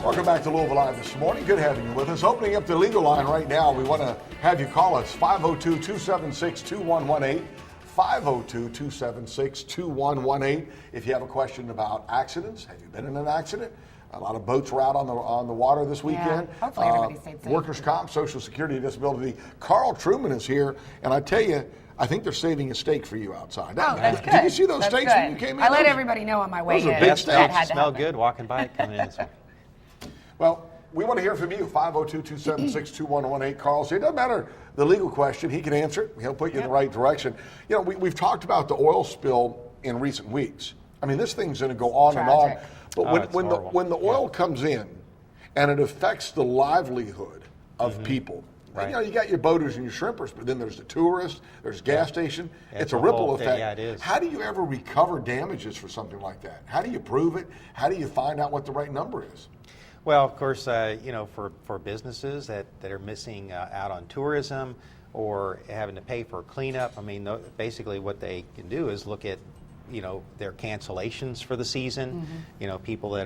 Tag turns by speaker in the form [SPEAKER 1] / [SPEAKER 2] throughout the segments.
[SPEAKER 1] Welcome back to Louisville Live this morning. Good having you with us. Opening up the legal line right now, we want to have you call us 502-276-2118. 502-276-2118. If you have a question about accidents, have you been in an accident? A lot of boats were out on the water this weekend.
[SPEAKER 2] Yeah, hopefully everybody stayed safe.
[SPEAKER 1] Workers' comp, Social Security, disability. Karl Truman is here, and I tell you, I think they're saving a steak for you outside.
[SPEAKER 2] Oh, that's good.
[SPEAKER 1] Did you see those
[SPEAKER 2] that's
[SPEAKER 1] steaks
[SPEAKER 2] good.
[SPEAKER 1] when you came in?
[SPEAKER 2] I let everybody know on my way in.
[SPEAKER 1] Those are big steaks.
[SPEAKER 2] That had to
[SPEAKER 3] Smell
[SPEAKER 2] happen.
[SPEAKER 3] good walking by coming in.
[SPEAKER 1] Well, we want to hear from you. 502-276-2118. Karl, so it doesn't matter the legal question. He can answer it. He'll put you in the right direction. You know, we've talked about the oil spill in recent weeks. I mean, this thing's going to go on and on. But when the oil comes in and it affects the livelihood of people,
[SPEAKER 3] Right.
[SPEAKER 1] you know, you got your boaters and your shrimpers, but then there's the tourists, there's gas station. It's a
[SPEAKER 3] the
[SPEAKER 1] ripple
[SPEAKER 3] whole
[SPEAKER 1] effect.
[SPEAKER 3] thing. Yeah, it is.
[SPEAKER 1] How do you ever recover damages for something like that? How do you prove it? How do you find out what the right number is?
[SPEAKER 3] Well, of course, you know, for businesses that are missing out on tourism or having to pay for cleanup, I mean, basically what they can do is look at, you know, their cancellations for the season. You know, people that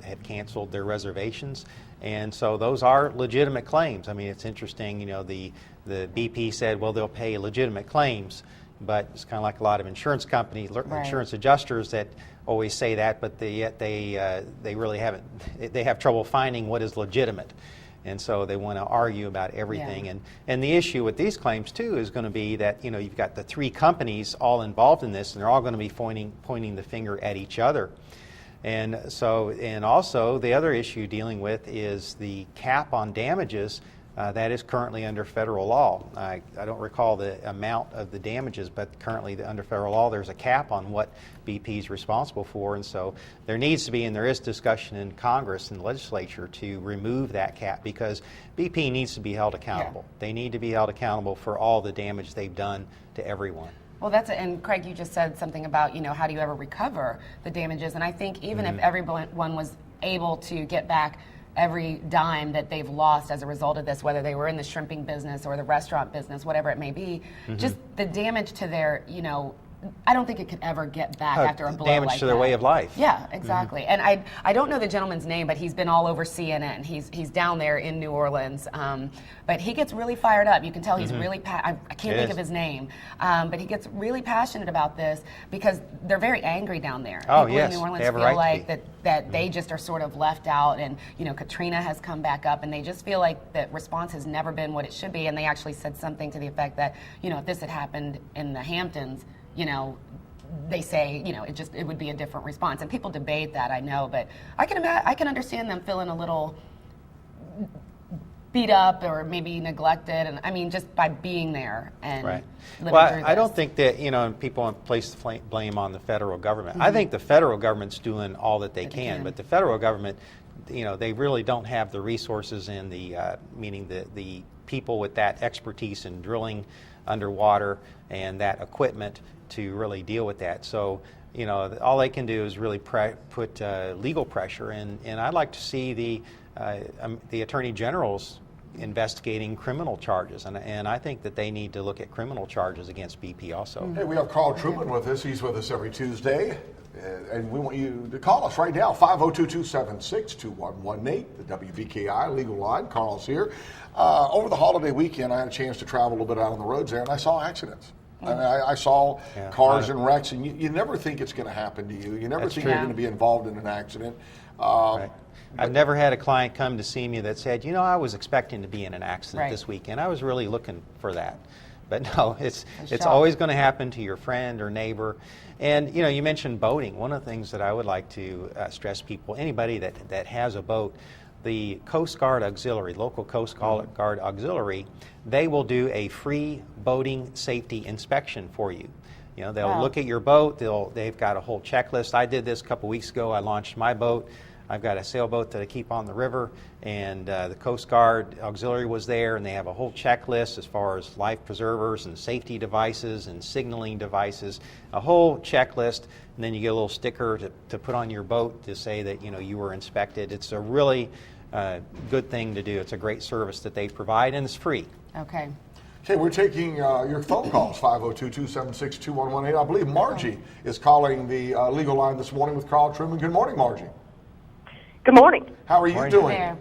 [SPEAKER 3] have canceled their reservations, and so those are legitimate claims. I mean, it's interesting. You know, the BP said, well, they'll pay legitimate claims, but it's kind of like a lot of insurance companies, insurance adjusters that always say that, but yet they really haven't. They have trouble finding what is legitimate. And so they want to argue about everything.
[SPEAKER 2] Yeah.
[SPEAKER 3] And the issue with these claims, too, is going to be that, you know, you've got the three companies all involved in this, and they're all going to be pointing the finger at each other. And so, and also the other issue dealing with is the cap on damages that is currently under federal law. I don't recall the amount of the damages, but currently under federal law there's a cap on what BP is responsible for, and so there needs to be, and there is discussion in Congress and the legislature to remove that cap, because BP needs to be held accountable.
[SPEAKER 2] Yeah.
[SPEAKER 3] They need to be held accountable for all the damage they've done to everyone.
[SPEAKER 2] Well, that's it. And Craig, you just said something about, you know, how do you ever recover the damages? And I think even if everyone was able to get back every dime that they've lost as a result of this, whether they were in the shrimping business or the restaurant business, whatever it may be, just the damage to their, you know, I don't think it could ever get back after a blow
[SPEAKER 3] damage
[SPEAKER 2] like
[SPEAKER 3] to their
[SPEAKER 2] that.
[SPEAKER 3] way of life.
[SPEAKER 2] Yeah, exactly. And I don't know the gentleman's name, but he's been all over CNN. He's down there in New Orleans. But he gets really fired up. You can tell he's really, I can't think of his name, but he gets really passionate about this because they're very angry down there.
[SPEAKER 3] Oh,
[SPEAKER 2] People
[SPEAKER 3] yes.
[SPEAKER 2] in New Orleans
[SPEAKER 3] They have a
[SPEAKER 2] feel
[SPEAKER 3] right to
[SPEAKER 2] like
[SPEAKER 3] be.
[SPEAKER 2] that they just are sort of left out, and, you know, Katrina has come back up, and they just feel like the response has never been what it should be. And they actually said something to the effect that, you know, if this had happened in the Hamptons, you know, they say, you know, it would be a different response. And people debate that, I know, but I can understand them feeling a little beat up or maybe neglected, and I mean, just by being there and living through this.
[SPEAKER 3] I don't think that, you know, people want to place the blame on the federal government. I think the federal government's doing all that they can, but the federal government, you know, they really don't have the resources and the meaning the people with that expertise in drilling underwater and that equipment to really deal with that. So, you know, all they can do is really put legal pressure, and I'd like to see the Attorney General's investigating criminal charges, and I think that they need to look at criminal charges against BP also.
[SPEAKER 1] Hey, we have Karl Truman with us. He's with us every Tuesday. And we want you to call us right now, 502-276-2118, the WVKI legal line. Karl's here. Over the holiday weekend, I had a chance to travel a little bit out on the roads there, and I saw accidents. I mean, I saw cars and wrecks, and you never think it's going to happen to you. You never think you're going to be involved in an accident.
[SPEAKER 3] Right. I've never had a client come to see me that said, you know, I was expecting to be in an accident this weekend. I was really looking for that. But no, it's always going to happen to your friend or neighbor. And, you know, you mentioned boating. One of the things that I would like to stress people, anybody that has a boat, the Coast Guard Auxiliary, local Coast Guard Auxiliary, they will do a free boating safety inspection for you. You know, they'll look at your boat. They've got a whole checklist. I did this a couple weeks ago. I launched my boat. I've got a sailboat that I keep on the river, and the Coast Guard Auxiliary was there, and they have a whole checklist as far as life preservers and safety devices and signaling devices, a whole checklist, and then you get a little sticker to put on your boat to say that, you know, you were inspected. It's a really good thing to do. It's a great service that they provide, and it's free.
[SPEAKER 2] Okay.
[SPEAKER 1] Okay, we're taking your phone calls, 502-276-2118. I believe Margie is calling the legal line this morning with Karl Truman. Good morning, Margie.
[SPEAKER 4] Good morning.
[SPEAKER 1] How are you
[SPEAKER 3] Morning.
[SPEAKER 1] doing?
[SPEAKER 2] There.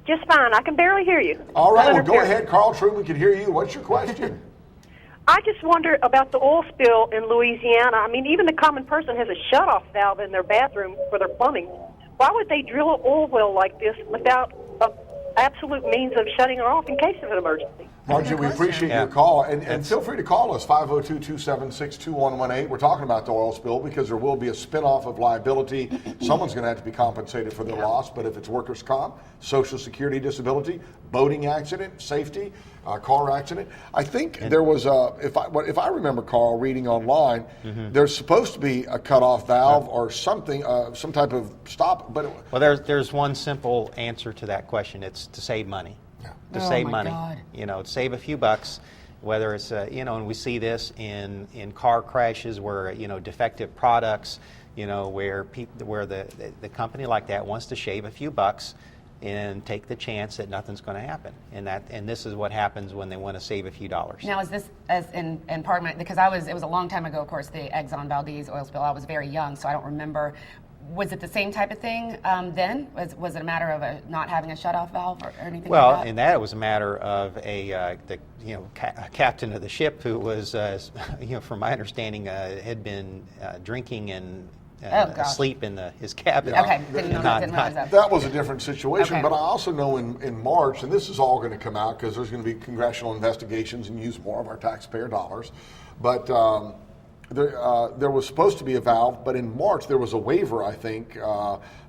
[SPEAKER 4] Just fine. I can barely hear you.
[SPEAKER 1] All right, well,
[SPEAKER 4] Southern
[SPEAKER 1] go
[SPEAKER 4] Tier.
[SPEAKER 1] ahead, Karl Truman can hear you. What's your question?
[SPEAKER 4] I just wonder about the oil spill in Louisiana. I mean, even the common person has a shutoff valve in their bathroom for their plumbing. Why would they drill an oil well like this without an absolute means of shutting it off in case of an emergency?
[SPEAKER 1] Margie, we appreciate your call. And feel free to call us, 502-276-2118. We're talking about the oil spill because there will be a spinoff of liability. Someone's going to have to be compensated for their loss, but if it's workers' comp, Social Security disability, boating accident, safety, car accident. I think there was if I remember, Karl, reading online, there's supposed to be a cutoff valve or something, some type of stop. But
[SPEAKER 3] Well, there's one simple answer to that question. It's to save money. To
[SPEAKER 2] Oh,
[SPEAKER 3] save
[SPEAKER 2] my
[SPEAKER 3] money,
[SPEAKER 2] God.
[SPEAKER 3] to save a few bucks, whether it's and we see this in car crashes where defective products, where the company like that wants to shave a few bucks and take the chance that nothing's going to happen, and this is what happens when they want to save a few dollars.
[SPEAKER 2] Now, is this as in part of my, because it was a long time ago, of course, the Exxon Valdez oil spill. I was very young, so I don't remember. Was it the same type of thing then? Was it a matter of not having a shutoff valve or anything
[SPEAKER 3] Well,
[SPEAKER 2] like that?
[SPEAKER 3] in that it was a matter of a captain of the ship who was, from my understanding, had been drinking and asleep in his cabin.
[SPEAKER 2] Okay, didn't realize that.
[SPEAKER 1] that was a different situation.
[SPEAKER 2] Okay.
[SPEAKER 1] But I also know in March, and this is all going to come out because there's going to be congressional investigations and use more of our taxpayer dollars. But there was supposed to be a valve, but in March there was a waiver, I think,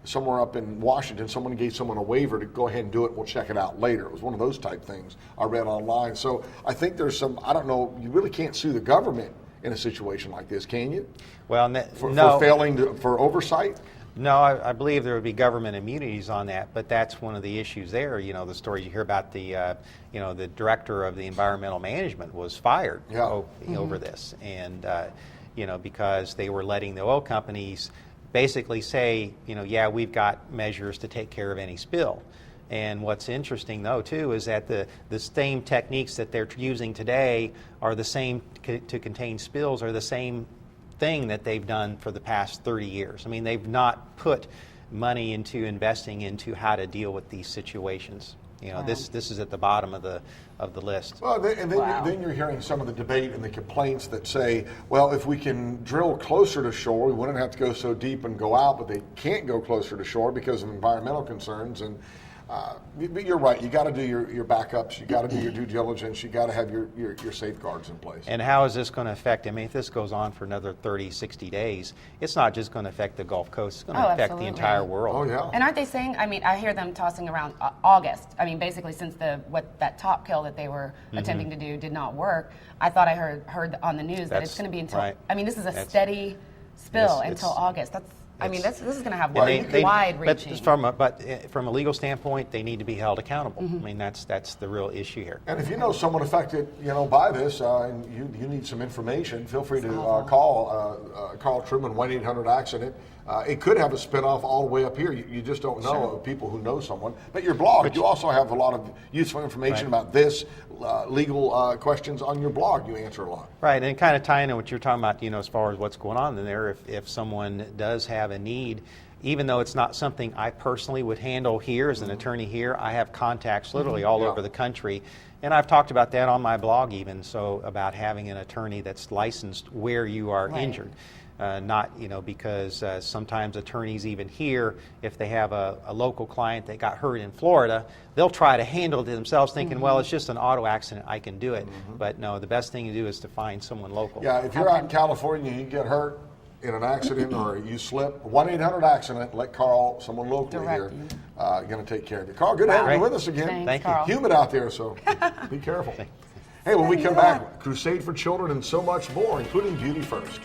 [SPEAKER 1] somewhere up in Washington. Someone gave someone a waiver to go ahead and do it. We'll check it out later. It was one of those type things I read online. So I think there's some, I don't know, you really can't sue the government in a situation like this, can you?
[SPEAKER 3] Well,
[SPEAKER 1] For
[SPEAKER 3] no.
[SPEAKER 1] failing for oversight?
[SPEAKER 3] No, I believe there would be government immunities on that, but that's one of the issues there. The stories you hear about the director of the environmental management was fired over this, and because they were letting the oil companies basically say, yeah, we've got measures to take care of any spill. And what's interesting, though, too, is that the same techniques that they're using today are the same to contain spills, are the same thing that they've done for the past 30 years. I mean, they've not put money into investing into how to deal with these situations. This is at the bottom of the list.
[SPEAKER 1] Well, then you're hearing some of the debate and the complaints that say, well, if we can drill closer to shore, we wouldn't have to go so deep and go out, but they can't go closer to shore because of environmental concerns. And but you're right. You got to do your backups. You got to do your due diligence. You got to have your safeguards in place.
[SPEAKER 3] And how is this going to affect? I mean, if this goes on for another 30, 60 days, it's not just going to affect the Gulf Coast. It's going to affect
[SPEAKER 2] absolutely.
[SPEAKER 3] the entire world.
[SPEAKER 1] Oh yeah.
[SPEAKER 2] And aren't they saying? I mean, I hear them tossing around August. I mean, basically, since that top kill that they were attempting to do did not work. I thought I heard on the news that it's going to be until.
[SPEAKER 3] Right.
[SPEAKER 2] I mean, this is a steady spill until August. This is going to have wide-reaching.
[SPEAKER 3] But from a legal standpoint, they need to be held accountable. I mean, that's the real issue here.
[SPEAKER 1] And if you know someone affected, by this, and you need some information, feel free to call Karl Truman 1-800-ACCIDENT. It could have a spinoff all the way up here. You just don't know of people who know someone. But your blog, you also have a lot of useful information about this, legal questions on your blog. You answer a lot.
[SPEAKER 3] Right, and kind of tying in what you're talking about, as far as what's going on in there, if someone does have a need, even though it's not something I personally would handle here as an attorney here, I have contacts literally all over the country. And I've talked about that on my blog even, so about having an attorney that's licensed where you are injured. Not, because sometimes attorneys even here, if they have a local client that got hurt in Florida, they'll try to handle it themselves thinking, well, it's just an auto accident, I can do it. But no, the best thing to do is to find someone local.
[SPEAKER 1] Yeah, if you're out in California and you get hurt in an accident or you slip, 1-800-ACCIDENT, let Karl, someone locally here, going to take care of you. Karl, good to have you with us again.
[SPEAKER 2] Thanks,
[SPEAKER 3] Thank you.
[SPEAKER 1] Humid out there, so be careful. Hey, when we come back, Crusade for Children and so much more, including Beauty First.